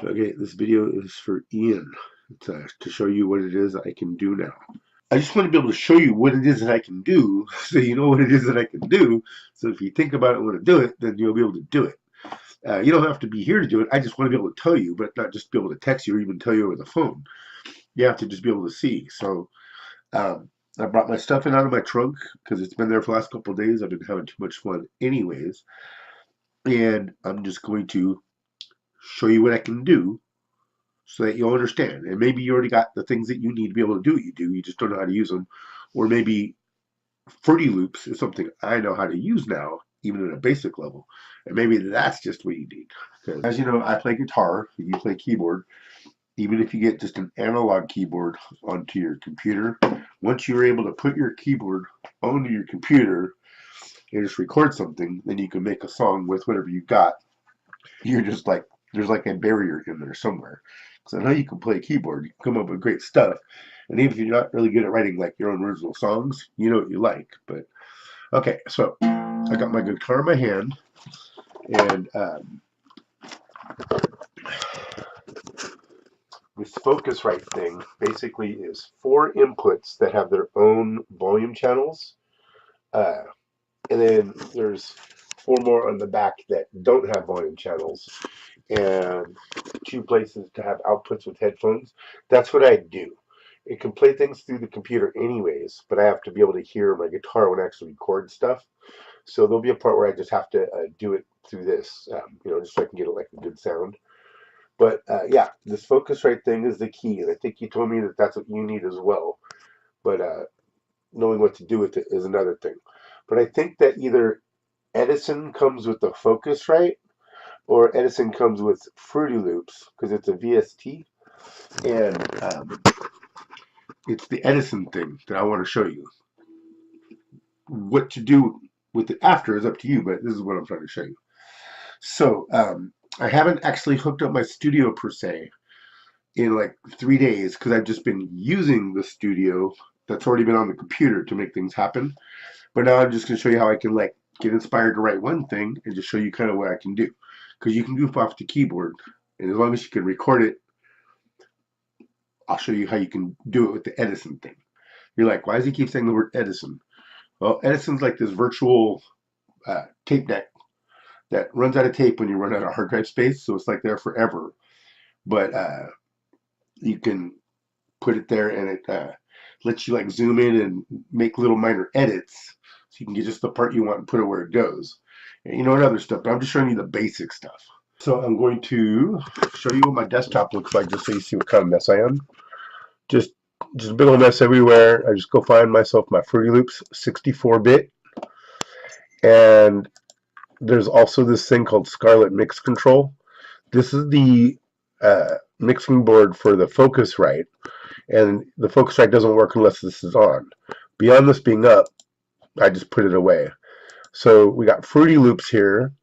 Okay, this video is for Ian. It's to show you what it is I can do now. I just want to be able to show you what it is that I can do so you know what it is that I can do. So if you think about it and want to do it, then you'll be able to do it. You don't have to be here to do it. I just want to be able to tell you, but not just be able to text you or even tell you over the phone. You have to just be able to see. So I brought my stuff in out of my trunk because it's been there for the last couple of days. I've been having too much fun anyways. And I'm just going to show you what I can do so that you'll understand. And maybe you already got the things that you need to be able to do what you do. You just don't know how to use them. Or maybe Fruity Loops is something I know how to use now, even at a basic level. And maybe that's just what you need. Because as you know, I play guitar, you play keyboard. Even if you get just an analog keyboard onto your computer, once you're able to put your keyboard onto your computer and just record something, then you can make a song with whatever you got. You're just like, there's like a barrier in there somewhere. Because I know you can play keyboard, you can come up with great stuff. And even if you're not really good at writing like your own original songs, you know what you like. But okay, so I got my guitar in my hand, and this Focusrite thing basically is 4 inputs that have their own volume channels, and then there's 4 more on the back that don't have volume channels, and 2 places to have outputs with headphones. That's what I do. It can play things through the computer anyways, but I have to be able to hear my guitar when I actually record stuff. So there'll be a part where I just have to do it through this, just so I can get it like a good sound. But yeah, this Focusrite thing is the key, and I think you told me that that's what you need as well. But knowing what to do with it is another thing. But I think that either Edison comes with the Focusrite, or Edison comes with Fruity Loops because it's a VST, and it's the Edison thing that I want to show you. What to do with it after is up to you, but this is what I'm trying to show you. So I haven't actually hooked up my studio per se in like 3 days because I've just been using the studio that's already been on the computer to make things happen. But now I'm just going to show you how I can like get inspired to write one thing and just show you kind of what I can do. Because you can goof off the keyboard, and as long as you can record it, I'll show you how you can do it with the Edison thing. You're like, why does he keep saying the word Edison? Well, Edison's like this virtual tape deck that runs out of tape when you run out of hard drive space, so it's like there forever. But you can put it there, and it lets you like zoom in and make little minor edits, so you can get just the part you want and put it where it goes. And and other stuff, but I'm just showing you the basic stuff. So I'm going to show you what my desktop looks like, just so you see what kind of mess I am. Just a big old mess everywhere. I just go find myself my Fruity Loops 64-bit, and there's also this thing called Scarlett Mix Control. This is the mixing board for the Focusrite, and the Focusrite doesn't work unless this is on. Beyond this being up, I just put it away. So we got Fruity Loops here,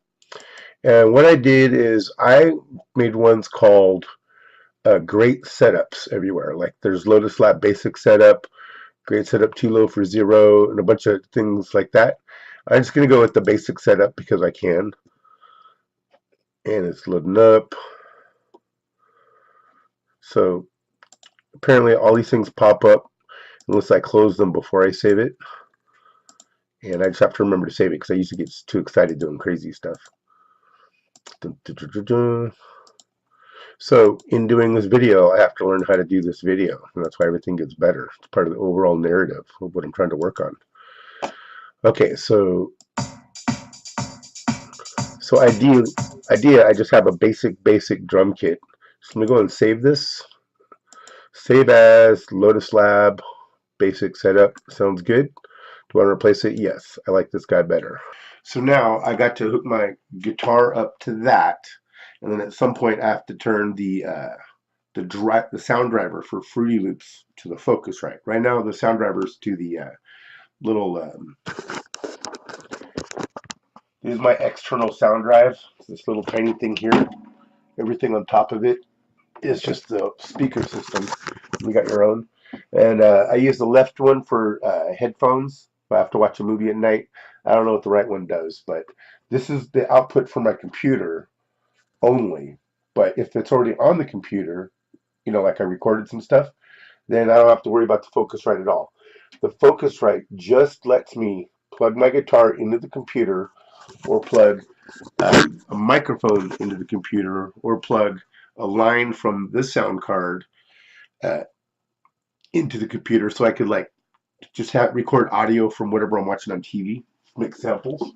and what I did is I made ones called great setups everywhere. Like there's Lotus Lab basic setup, great setup, too low for 0, and a bunch of things like that. I'm just going to go with the basic setup because I can. And it's loading up. So apparently all these things pop up unless I close them before I save it. And I just have to remember to save it because I used to get too excited doing crazy stuff. Dun, dun, dun, dun. So in doing this video, I have to learn how to do this video. And that's why everything gets better. It's part of the overall narrative of what I'm trying to work on. Okay, so idea, I just have a basic drum kit. So let me go and save this. Save as Lotus Lab basic setup. Sounds good. Do I want to replace it? Yes. I like this guy better. So now I got to hook my guitar up to that, and then at some point I have to turn the sound driver for Fruity Loops to the Focusrite. Right now the sound driver's to the little this is my external sound drive. It's this little tiny thing here. Everything on top of it is just the speaker system. You got your own. And I use the left one for headphones if I have to watch a movie at night. I don't know what the right one does, but this is the output for my computer only. But if it's already on the computer, you know, like I recorded some stuff, then I don't have to worry about the Focusrite at all. The Focusrite just lets me plug my guitar into the computer, or plug a microphone into the computer, or plug a line from this sound card uh, into the computer, so I could like just have record audio from whatever I'm watching on TV, make samples.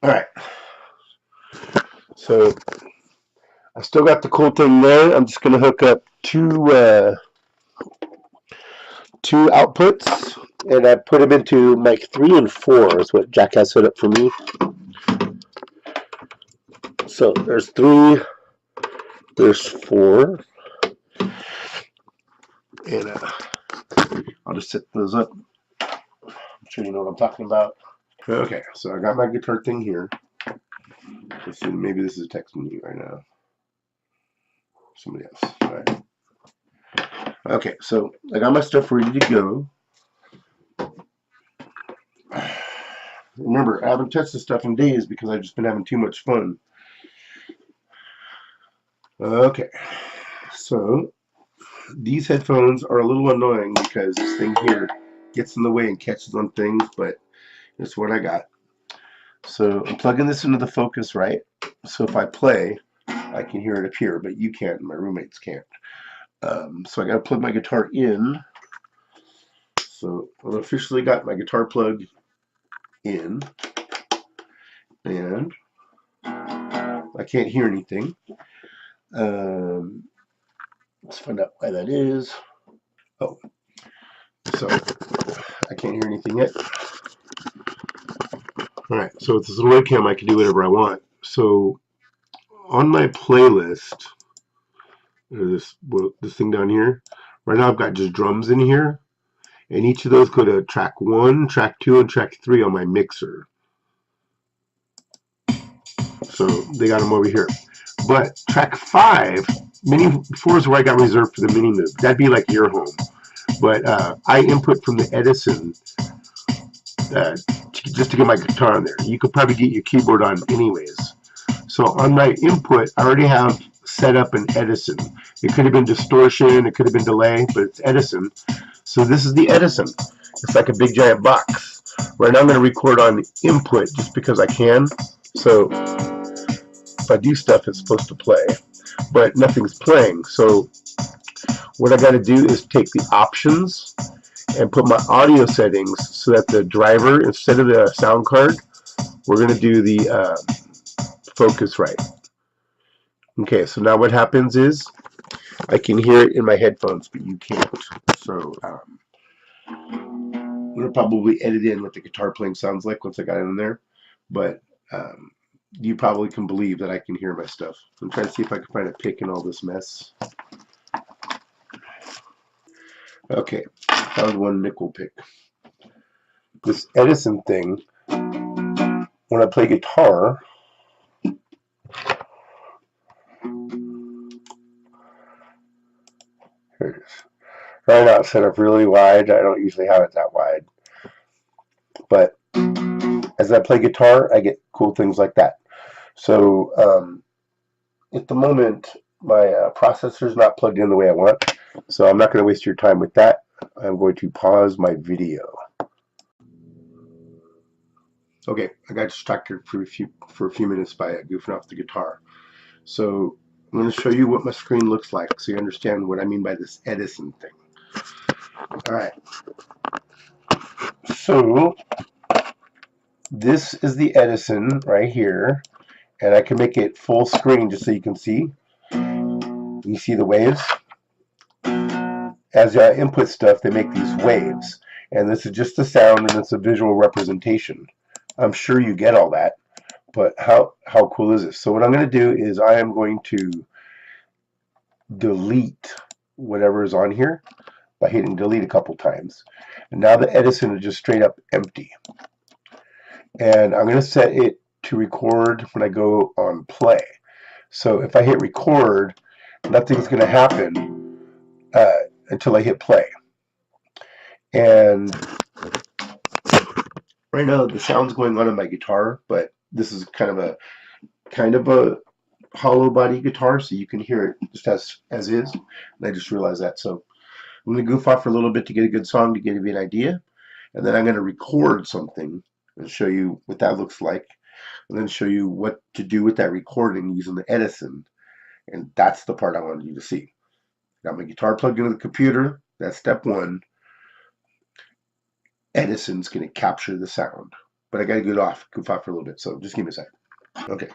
All right, so I still got the cool thing there. I'm just going to hook up two outputs, and I put them into mic 3 and 4 is what Jack has set up for me. So there's 3, there's 4, and I'll just set those up. I'm sure you know what I'm talking about. Okay, so I got my guitar thing here. Let's see, maybe this is texting you right now. Somebody else. All right. Okay, so I got my stuff ready to go. Remember, I haven't touched this stuff in days because I've just been having too much fun. Okay, so these headphones are a little annoying because this thing here gets in the way and catches on things, but it's what I got. So I'm plugging this into the Focusrite, so if I play, I can hear it appear, but you can't, and my roommates can't. So I got to plug my guitar in. So I've officially got my guitar plug in, and I can't hear anything. Let's find out why that is. Oh, so I can't hear anything yet. All right, so with this little webcam, I can do whatever I want. So on my playlist, this thing down here, right now I've got just drums in here, and each of those go to track 1, track 2, and track 3 on my mixer. So they got them over here. But track 5, mini 4 is where I got reserved for the mini move. That'd be like your home. But I input from the Edison just to get my guitar on there. You could probably get your keyboard on anyways. So on my input, I already have set up an Edison. It could have been distortion, it could have been delay, but it's Edison. So this is the Edison. It's like a big giant box. Right now I'm going to record on input just because I can. So if I do stuff, it's supposed to play, but nothing's playing. So what I got to do is take the options and put my audio settings so that the driver, instead of the sound card, we're going to do the Focusrite. Okay, so now what happens is I can hear it in my headphones, but you can't. So I'm going to probably edit in what the guitar playing sounds like once I got it in there, but you probably can believe that I can hear my stuff. I'm trying to see if I can find a pick in all this mess. Okay, found one nickel pick. This Edison thing, when I play guitar, here it is. Right now it's set up really wide. I don't usually have it that wide. But as I play guitar, I get cool things like that. So at the moment, my processor's not plugged in the way I want. So I'm not going to waste your time with that. I'm going to pause my video. Okay, I got distracted for a few minutes by goofing off the guitar. So I'm going to show you what my screen looks like so you understand what I mean by this Edison thing. All right. So this is the Edison right here, and I can make it full screen just so you can see. You see the waves? As I input stuff, they make these waves, and this is just the sound, and it's a visual representation. I'm sure you get all that, but how cool is this? So what I'm going to do is I am going to delete whatever is on here by hitting delete a couple times, and now the Edison is just straight up empty. And I'm going to set it to record when I go on play. So if I hit record, nothing's going to happen until I hit play. And right now the sound's going on in my guitar, but this is kind of a kind of a hollow body guitar, so you can hear it just as is. And I just realized that. So I'm going to goof off for a little bit to get a good song to give you an idea. And then I'm going to record something and show you what that looks like. And then show you what to do with that recording using the Edison. And that's the part I wanted you to see. Got my guitar plugged into the computer. That's step one. Edison's going to capture the sound. But I got to goof off for a little bit. So just give me a second. Okay.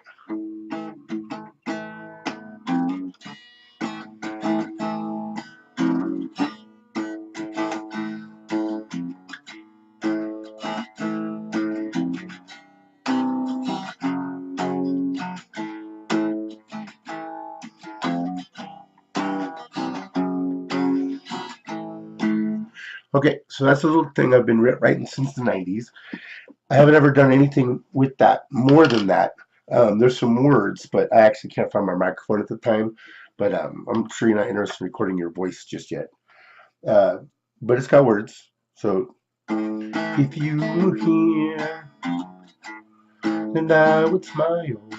Okay, so that's a little thing I've been writing since the 90s. I haven't ever done anything with that more than that. There's some words, but I actually can't find my microphone at the time. But I'm sure you're not interested in recording your voice just yet. But it's got words. So, if you were here, then I would smile.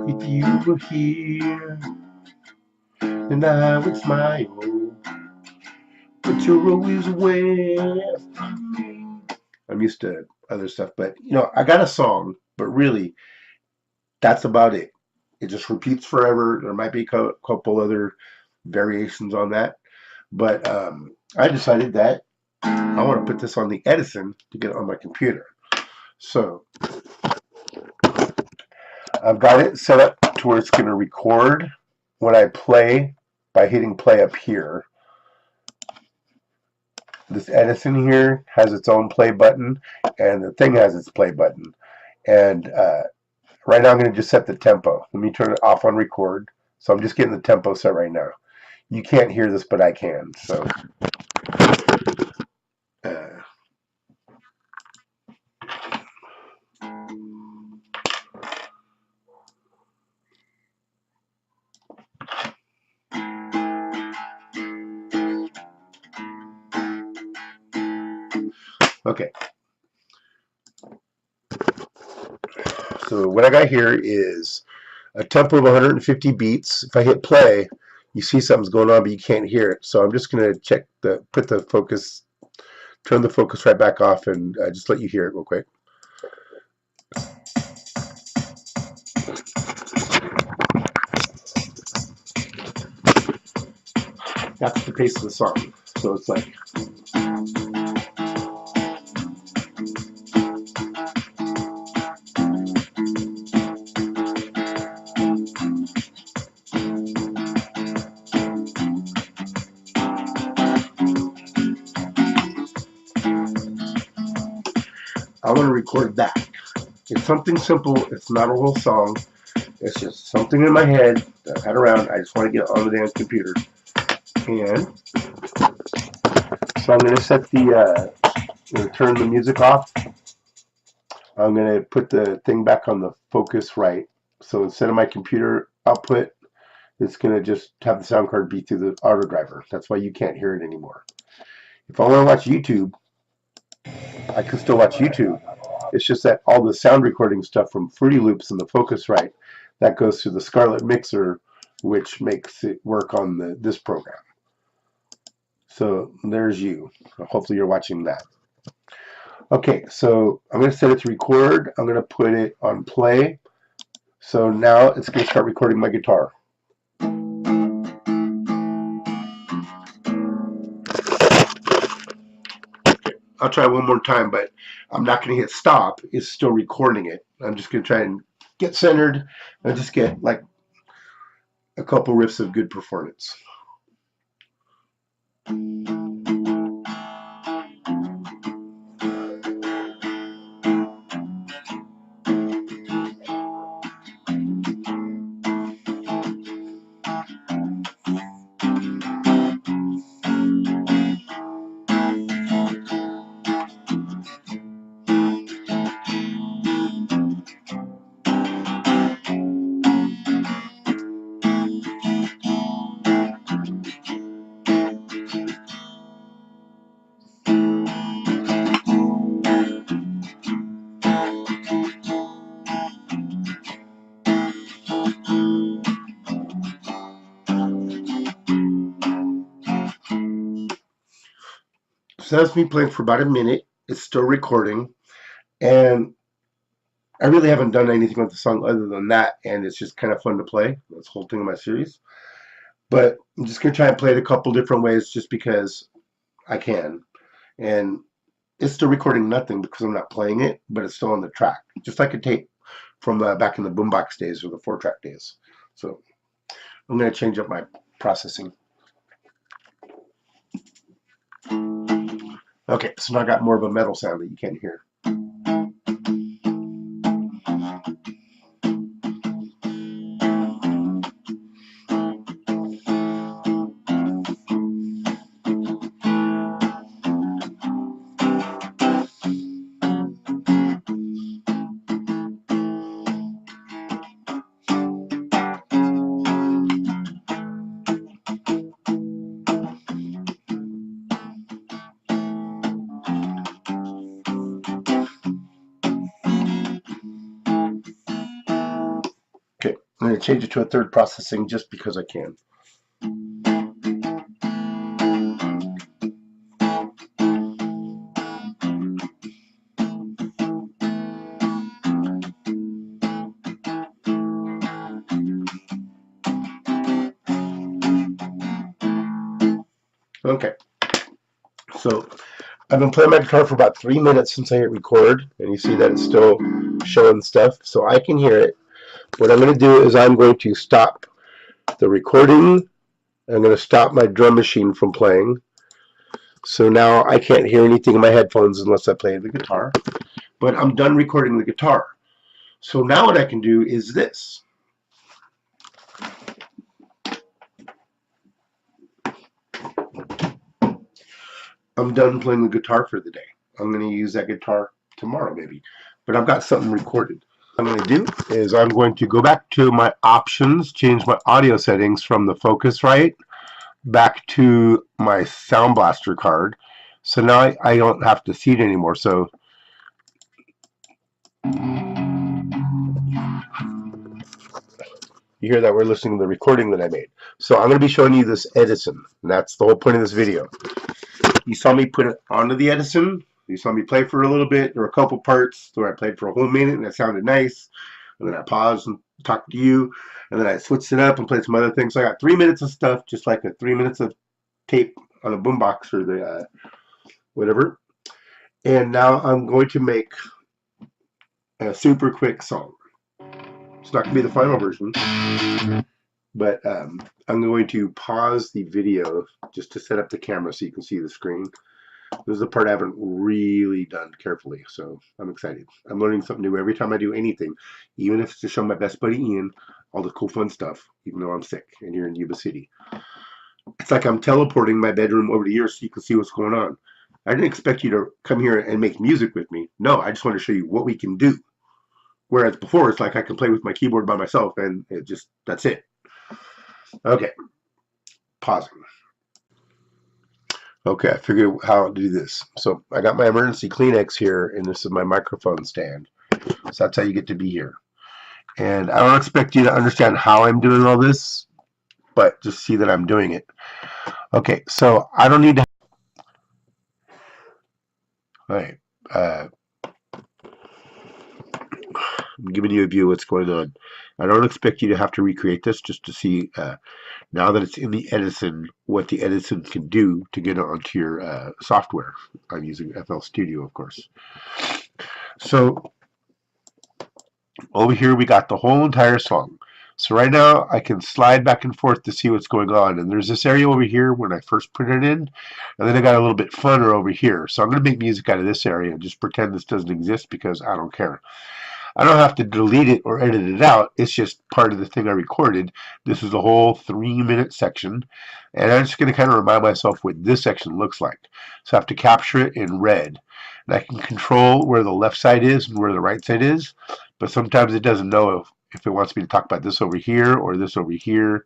If you were here, then I would smile. But you're always away from me. I'm used to other stuff, but I got a song, but really, that's about it. It just repeats forever. There might be a couple other variations on that, but I decided that I want to put this on the Edison to get it on my computer. So I've got it set up to where it's going to record when I play by hitting play up here. This Edison here has its own play button, and the thing has its play button. And right now I'm going to just set the tempo. Let me turn it off on record. So I'm just getting the tempo set right now. You can't hear this, but I can. So okay. So what I got here is a tempo of 150 beats. If I hit play, you see something's going on, but you can't hear it. So I'm just going to turn the focus right back off, and just let you hear it real quick. That's the pace of the song. So it's like. I want to record that. It's something simple. It's not a whole song. It's just something in my head that I've had around. I just want to get it on the damn computer. And so I'm going to set turn the music off. I'm going to put the thing back on the focus right. So instead of my computer output, it's going to just have the sound card beat through the auto driver. That's why you can't hear it anymore. If I want to watch YouTube, I can still watch YouTube. It's just that all the sound recording stuff from Fruity Loops and the Focusrite, that goes through the Scarlett Mixer, which makes it work on this program. So there's you. Hopefully you're watching that. Okay, so I'm going to set it to record. I'm going to put it on play. So now it's going to start recording my guitar. I'll try one more time, but I'm not going to hit stop. It's still recording it. I'm just going to try and get centered and just get like a couple riffs of good performance. So that's me playing for about a minute. It's still recording, and I really haven't done anything with the song other than that, and it's just kind of fun to play. That's the whole thing of my series. But I'm just going to try and play it a couple different ways just because I can. And it's still recording nothing because I'm not playing it, but it's still on the track, just like a tape from back in the boombox days or the 4-track days. So I'm going to change up my processing. Okay, so now I got more of a metal sound that you can't hear. Okay, I'm going to change it to a third processing just because I can. Okay, so I've been playing my guitar for about 3 minutes since I hit record, and you see that it's still showing stuff, so I can hear it. What I'm going to do is I'm going to stop the recording. I'm going to stop my drum machine from playing. So now I can't hear anything in my headphones unless I play the guitar. But I'm done recording the guitar. So now what I can do is this. I'm done playing the guitar for the day. I'm going to use that guitar tomorrow maybe. But I've got something recorded. What I'm going to do is I'm going to go back to my options, change my audio settings from the Focusrite back to my Sound Blaster card. So now I don't have to see it anymore. So you hear that we're listening to the recording that I made. So I'm going to be showing you this Edison. And that's the whole point of this video. You saw me put it onto the Edison. You saw me play for a little bit. There were a couple parts where I played for a whole minute and it sounded nice. And then I paused and talked to you. And then I switched it up and played some other things. So I got 3 minutes of stuff, just like 3 minutes of tape on a boombox or the whatever. And now I'm going to make a super quick song. It's not going to be the final version, but I'm going to pause the video just to set up the camera so you can see the screen. This is the part I haven't really done carefully, so I'm excited. I'm learning something new every time I do anything, even if it's to show my best buddy Ian all the cool fun stuff, even though I'm sick and here in Yuba City. It's like I'm teleporting my bedroom over to yours so you can see what's going on. I didn't expect you to come here and make music with me. No, I just want to show you what we can do. Whereas before, it's like I can play with my keyboard by myself and it just, that's it. Okay, pausing. Okay, I figured out how to do this. So I got my emergency Kleenex here, and this is my microphone stand. So that's how you get to be here. And I don't expect you to understand how I'm doing all this, but just see that I'm doing it. Okay, so I don't need to. All right. I'm giving you a view of what's going on. I don't expect you to have to recreate this, just to see now that it's in the Edison, what the Edison can do to get it onto your software. I'm using FL Studio, of course. So over here we got the whole entire song. So right now I can slide back and forth to see what's going on. And there's this area over here when I first put it in. And then I got a little bit funner over here. So I'm going to make music out of this area and just pretend this doesn't exist because I don't care. I don't have to delete it or edit it out. It's just part of the thing I recorded. This is the whole 3-minute section. And I'm just going to kind of remind myself what this section looks like. So I have to capture it in red. And I can control where the left side is and where the right side is. But sometimes it doesn't know if it wants me to talk about this over here or this over here.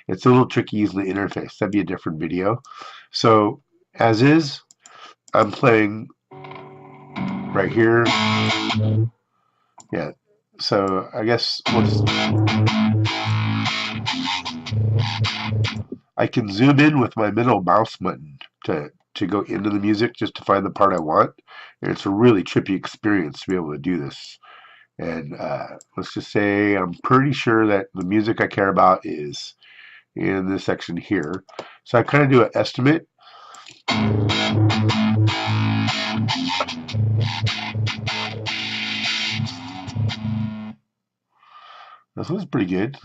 It's a little tricky using the interface. That'd be a different video. So as is, I'm playing right here. Yeah, so I guess we'll just, I can zoom in with my middle mouse button to to go into the music just to find the part I want. And it's a really trippy experience to be able to do this. And let's just say I'm pretty sure that the music I care about is in this section here. So I kind of do an estimate. This was pretty good.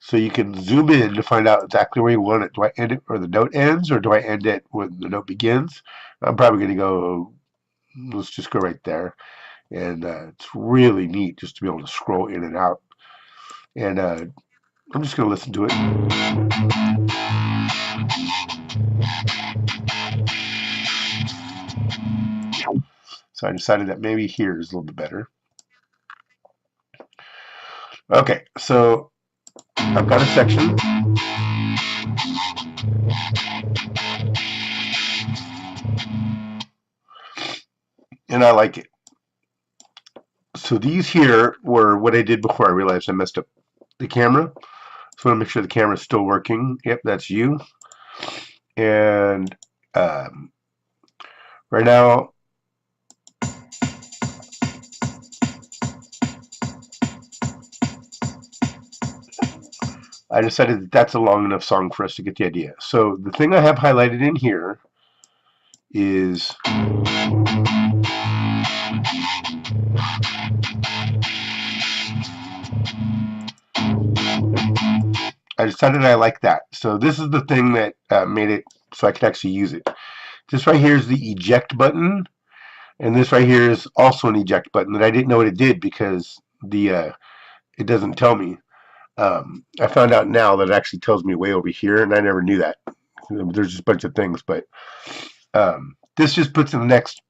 So you can zoom in to find out exactly where you want it. Do I end it where the note ends, or do I end it when the note begins? I'm probably going to go, let's just go right there. And it's really neat just to be able to scroll in and out. And I'm just going to listen to it. So I decided that maybe here is a little bit better. Okay, so I've got a section. And I like it. So these here were what I did before I realized I messed up the camera. So I want to make sure the camera is still working. Yep, that's you. And right now, I decided that that's a long enough song for us to get the idea. So the thing I have highlighted in here is I decided I like that. So this is the thing that made it so I could actually use it. This right here is the eject button, and this right here is also an eject button that I didn't know what it did because it doesn't tell me. I found out now that it actually tells me way over here, and I never knew that. There's just a bunch of things, but this just puts in the next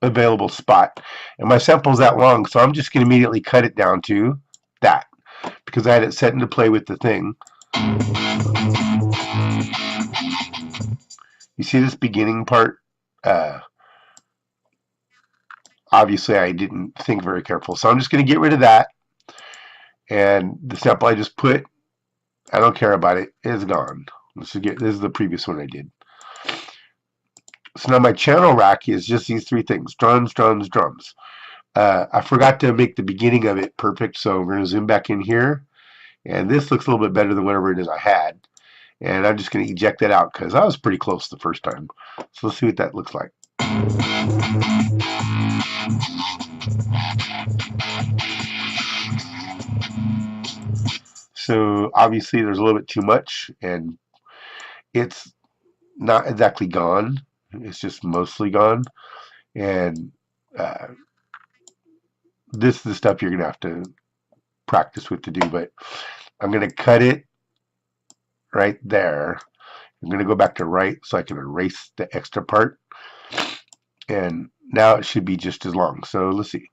available spot. And my sample is that long, so I'm just going to immediately cut it down to that because I had it set into play with the thing. You see this beginning part? Obviously, I didn't think very careful, so I'm just going to get rid of that. And the sample I just put, I don't care about it, it's gone. This is the previous one I did. So now my channel rack is just these three things: drums, drums, drums. I forgot to make the beginning of it perfect, so we're going to zoom back in here. And this looks a little bit better than whatever it is I had. And I'm just going to eject that out because I was pretty close the first time. So let's see what that looks like. So obviously there's a little bit too much, and it's not exactly gone. It's just mostly gone. And this is the stuff you're going to have to practice with to do. But I'm going to cut it right there. I'm going to go back to right so I can erase the extra part. And now it should be just as long. So let's see.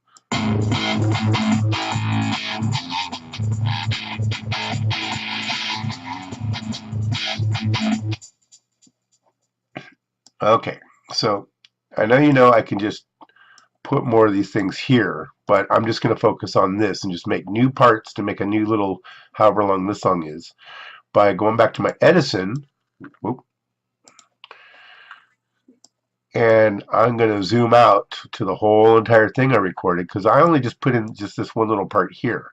Okay, so I know I can just put more of these things here, but I'm just going to focus on this and just make new parts to make a new little, however long this song is, by going back to my Edison. Whoop, and I'm going to zoom out to the whole entire thing I recorded because I only just put in just this one little part here.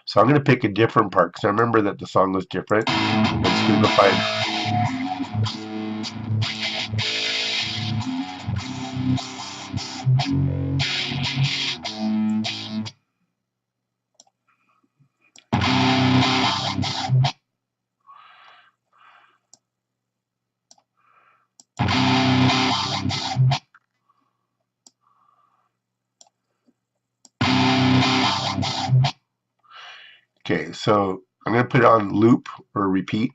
So I'm going to pick a different part because I remember that the song was different. I'm just going to go find. Okay, so I'm going to put it on loop or repeat.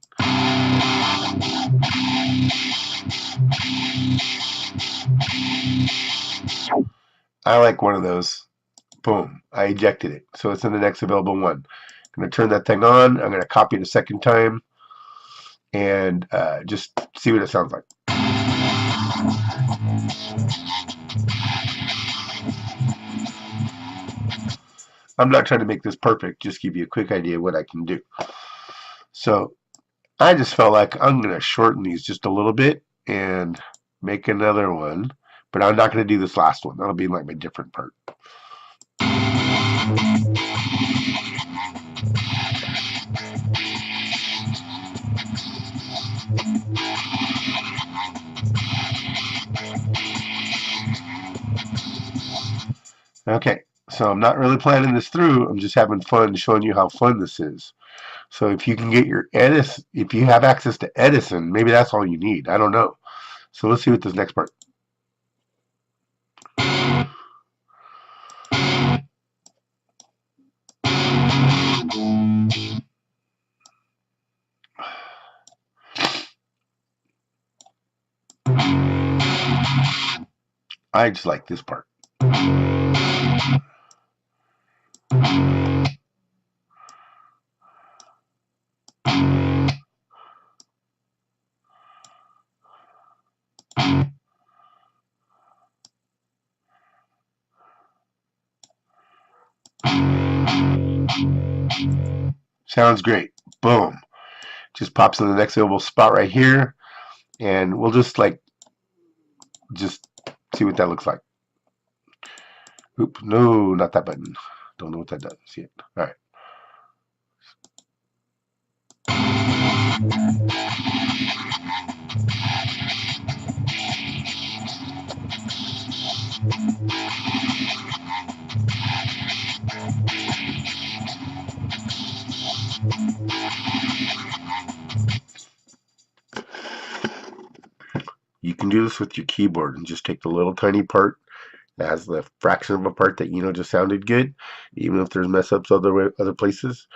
I like one of those. Boom, I ejected it. So it's in the next available one. I'm going to turn that thing on. I'm going to copy it a second time and just see what it sounds like. I'm not trying to make this perfect, just give you a quick idea of what I can do. So I just felt like I'm going to shorten these just a little bit and make another one. But I'm not going to do this last one. That'll be like my different part. Okay, so I'm not really planning this through. I'm just having fun showing you how fun this is. So if you can get your Edison, if you have access to Edison, maybe that's all you need. I don't know. So let's see what this next part. I just like this part. Sounds great. Boom. Just pops in the next available spot right here. And we'll just see what that looks like. Oop, no, not that button. Don't know what that does yet. All right. You can do this with your keyboard and just take the little tiny part that has the fraction of a part that you know just sounded good, even if there's mess ups other places.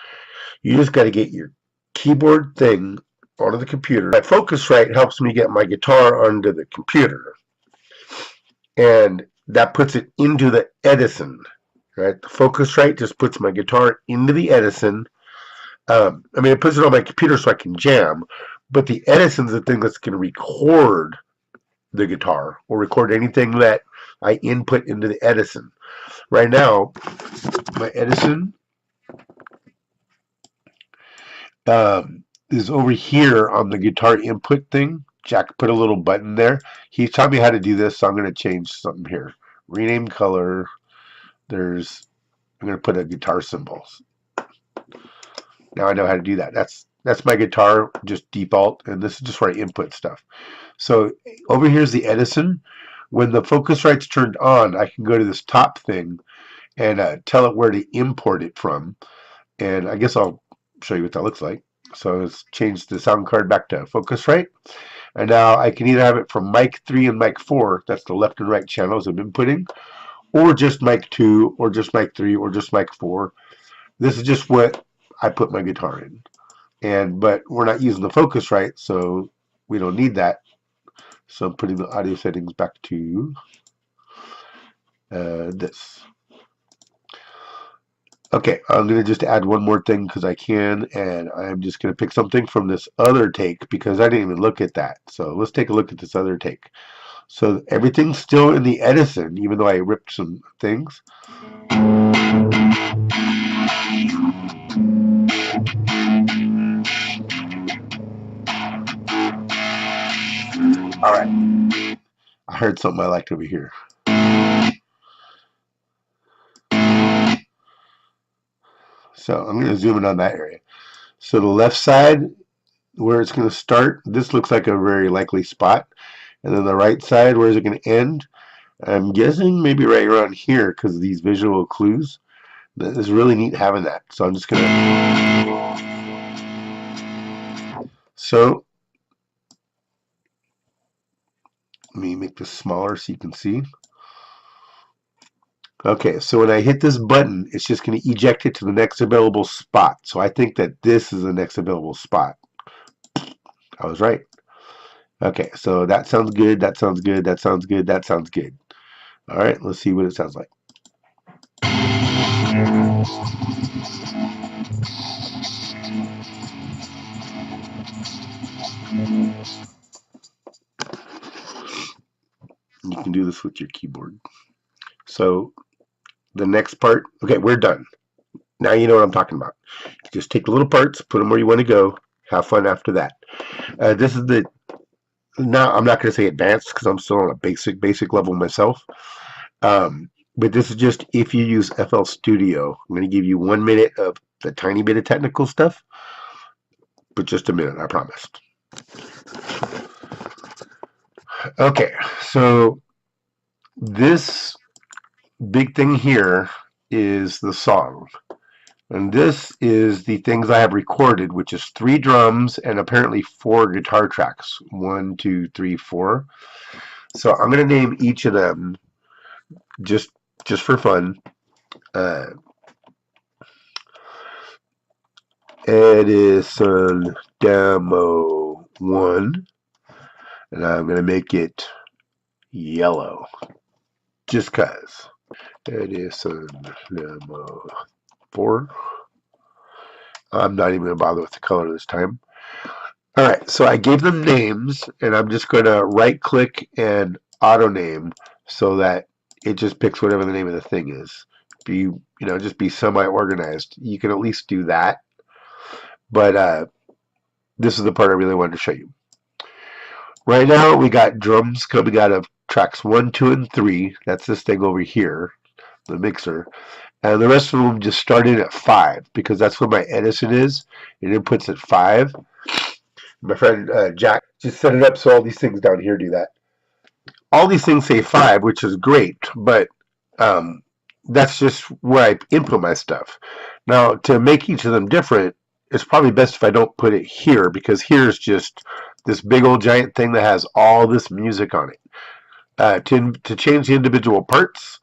You just got to get your keyboard thing onto the computer. My Focusrite helps me get my guitar onto the computer, and that puts it into the Edison. Right, the Focusrite just puts my guitar into the Edison. I mean, it puts it on my computer so I can jam, but the Edison's the thing that's going to record the guitar or record anything that I input into the Edison. Right now, my Edison is over here on the guitar input thing. Jack put a little button there. He taught me how to do this, so I'm going to change something here. Rename color. I'm going to put a guitar symbol. Now I know how to do that. That's my guitar, just default, and this is just where I input stuff. So over here's the Edison. When the Focusrite's turned on, I can go to this top thing and tell it where to import it from. And I guess I'll show you what that looks like. So let's change the sound card back to Focusrite. And now I can either have it from mic 3 and mic 4, that's the left and right channels of inputting, or just mic 2, or just mic 3, or just mic 4. This is just what I put my guitar in. But we're not using the Focusrite, so we don't need that. So I'm putting the audio settings back to this. Okay, I'm going to just add one more thing because I can, and I'm just going to pick something from this other take because I didn't even look at that. So let's take a look at this other take. So everything's still in the Edison, even though I ripped some things. All right, I heard something I liked over here. So I'm going to zoom in on that area. So the left side, where it's going to start, this looks like a very likely spot. And then the right side, where is it going to end? I'm guessing maybe right around here because of these visual clues. It's really neat having that. So I'm just going to... So let me make this smaller so you can see. Okay, so when I hit this button, it's just going to eject it to the next available spot. So I think that this is the next available spot. I was right. Okay, so that sounds good, that sounds good, that sounds good, that sounds good. All right, let's see what it sounds like. You can do this with your keyboard. So the next part, okay, we're done. Now you know what I'm talking about. You just take the little parts, put them where you want to go, have fun after that. This is the now I'm not going to say advanced because I'm still on a basic level myself. But this is just if you use FL Studio. I'm going to give you 1 minute of the tiny bit of technical stuff, but just a minute, I promised. Okay, so this big thing here is the song. And this is the things I have recorded, which is 3 drums and apparently 4 guitar tracks. 1, 2, 3, 4. So I'm going to name each of them just for fun. Edison Demo 1. And I'm going to make it yellow. Just cause. Edison Demo 4. I'm not even going to bother with the color this time. Alright, so I gave them names, and I'm just going to right-click and auto-name so that it just picks whatever the name of the thing is. Just be semi-organized. You can at least do that. But this is the part I really wanted to show you. Right now, we got drums coming out of tracks 1, 2, and 3. That's this thing over here, the mixer. And the rest of them just started at 5 because that's where my Edison is. It inputs at 5. My friend Jack just set it up so all these things down here do that. All these things say 5, which is great, but that's just where I input my stuff. Now, to make each of them different, it's probably best if I don't put it here because here's just this big old giant thing that has all this music on it. To change the individual parts,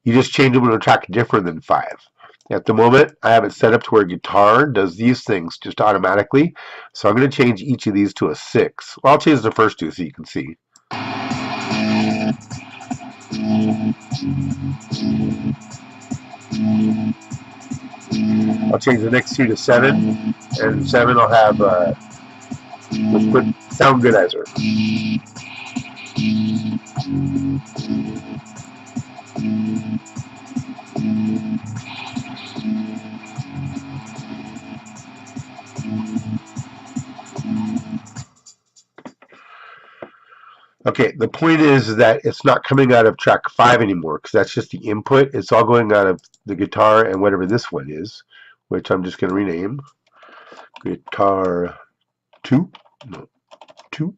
you just change them to a track different than 5. At the moment, I have it set up to where guitar does these things just automatically. So I'm going to change each of these to a 6. Well, I'll change the first 2 so you can see. I'll change the next 2 to 7. And 7 I'll have, let's put Sound Goodizer. Okay, the point is that it's not coming out of track 5 anymore because that's just the input. It's all going out of the guitar and whatever this one is, which I'm just going to rename. Guitar 2. No, 2.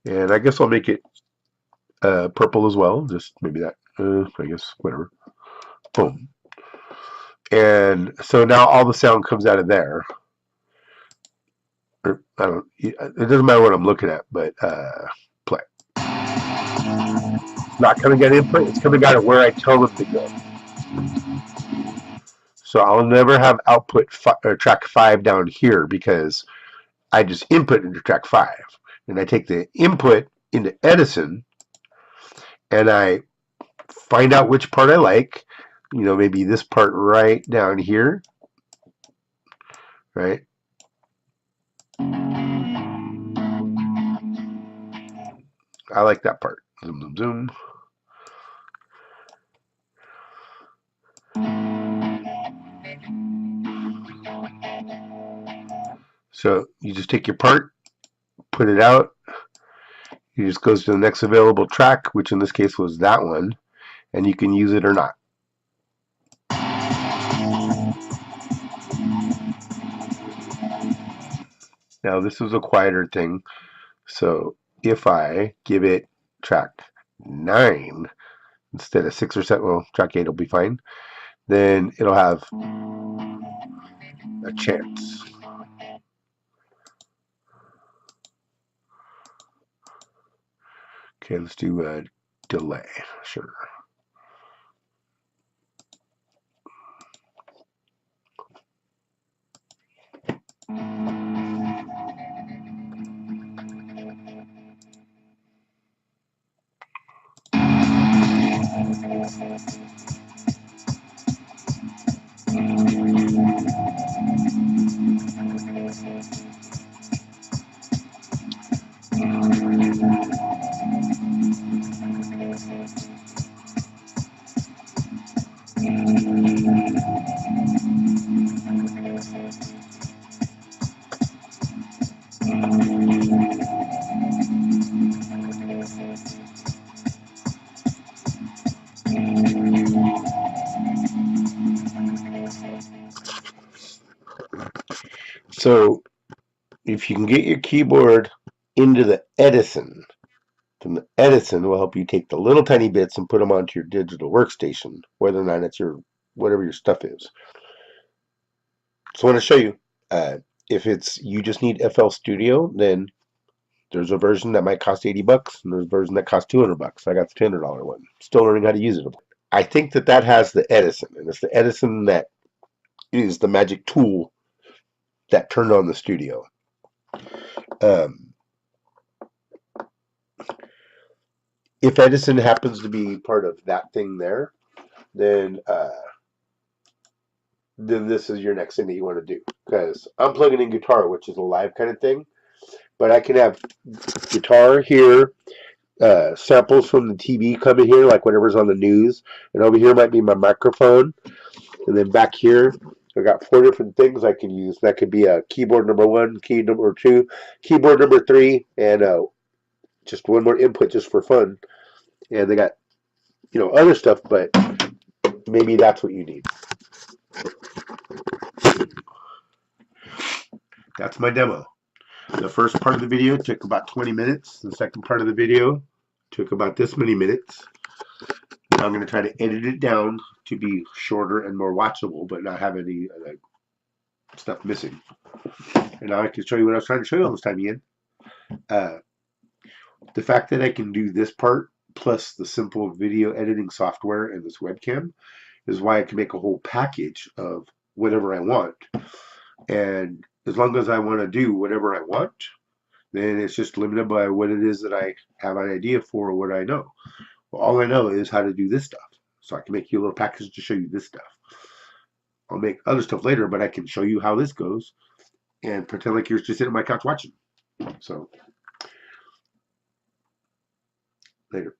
And I guess I'll make it purple as well. Just maybe that, I guess, whatever. Boom. And so now all the sound comes out of there. Or, I don't. It doesn't matter what I'm looking at, but play. Not coming out of input. It's coming out of where I tell them to go. So I'll never have output track 5 down here because I just input into track 5, and I take the input into Edison, and I find out which part I like. Maybe this part right down here, right? I like that part. Zoom, zoom, zoom. So you just take your part, put it out. It just goes to the next available track, which in this case was that one, and you can use it or not. Now this is a quieter thing, so if I give it track 9 instead of 6 or 7, well, track 8 will be fine, then it'll have a chance. Okay, let's do a delay, sure. So if you can get your keyboard into the Edison, then the Edison will help you take the little tiny bits and put them onto your digital workstation, whether or not it's your whatever your stuff is. So I want to show you. If it's you just need FL Studio, then there's a version that might cost $80, and there's a version that costs $200. I got the $200 one. Still learning how to use it. I think that has the Edison, and it's the Edison that is the magic tool that turned on the studio. If Edison happens to be part of that thing there, then this is your next thing that you want to do. Because I'm plugging in guitar, which is a live kind of thing, but I can have guitar here, samples from the TV coming here, like whatever's on the news, and over here might be my microphone, and then back here I got 4 different things I can use. That could be a keyboard number 1, key number 2, keyboard number 3, and just one more input just for fun. And they got other stuff, but maybe that's what you need. That's my demo. The first part of the video took about 20 minutes. The second part of the video took about this many minutes. Now I'm going to try to edit it down to be shorter and more watchable, but not have any stuff missing. And now I can show you what I was trying to show you all this time again. The fact that I can do this part plus the simple video editing software and this webcam is why I can make a whole package of whatever I want. And as long as I want to do whatever I want, then it's just limited by what it is that I have an idea for or what I know. Well, all I know is how to do this stuff. So I can make you a little package to show you this stuff. I'll make other stuff later, but I can show you how this goes and pretend like you're just sitting on my couch watching. So, later.